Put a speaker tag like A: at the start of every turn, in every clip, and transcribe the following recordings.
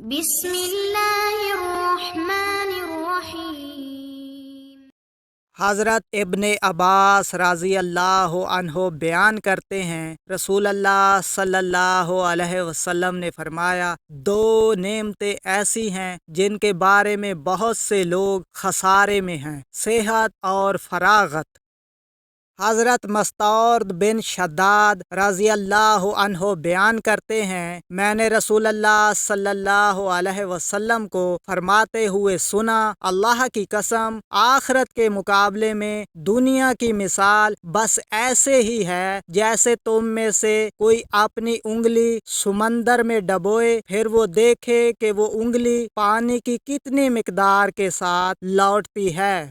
A: بسم اللہ الرحمن الرحیم۔
B: حضرت ابن عباس رضی اللہ عنہ بیان کرتے ہیں، رسول اللہ صلی اللہ علیہ وسلم نے فرمایا، دو نعمتیں ایسی ہیں جن کے بارے میں بہت سے لوگ خسارے میں ہیں، صحت اور فراغت۔ حضرت مستورد بن شداد رضی اللہ عنہ بیان کرتے ہیں، میں نے رسول اللہ صلی اللہ علیہ وسلم کو فرماتے ہوئے سنا، اللہ کی قسم، آخرت کے مقابلے میں دنیا کی مثال بس ایسے ہی ہے جیسے تم میں سے کوئی اپنی انگلی سمندر میں ڈبوئے، پھر وہ دیکھے کہ وہ انگلی پانی کی کتنی مقدار کے ساتھ لوٹتی ہے۔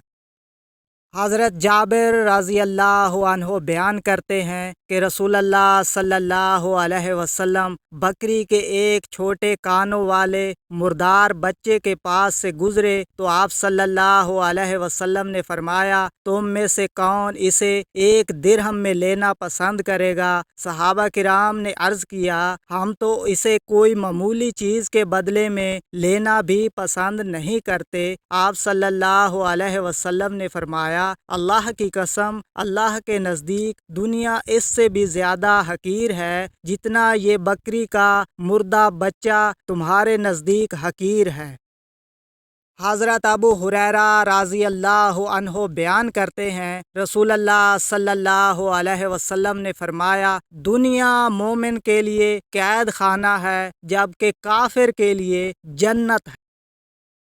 B: حضرت جابر رضی اللہ عنہ بیان کرتے ہیں کہ رسول اللہ صلی اللہ علیہ وسلم بکری کے ایک چھوٹے کانوں والے مردار بچے کے پاس سے گزرے تو آپ صلی اللہ علیہ وسلم نے فرمایا، تم میں سے کون اسے 1 درہم میں لینا پسند کرے گا؟ صحابہ کرام نے عرض کیا، ہم تو اسے کوئی معمولی چیز کے بدلے میں لینا بھی پسند نہیں کرتے۔ آپ صلی اللہ علیہ وسلم نے فرمایا، اللہ کی قسم، اللہ کے نزدیک دنیا اس سے بھی زیادہ حقیر ہے جتنا یہ بکری کا مردہ بچہ تمہارے نزدیک حقیر ہے۔ حضرت ابو ہریرہ رضی اللہ عنہ بیان کرتے ہیں، رسول اللہ صلی اللہ علیہ وسلم نے فرمایا، دنیا مومن کے لیے قید خانہ ہے جبکہ کافر کے لیے جنت ہے۔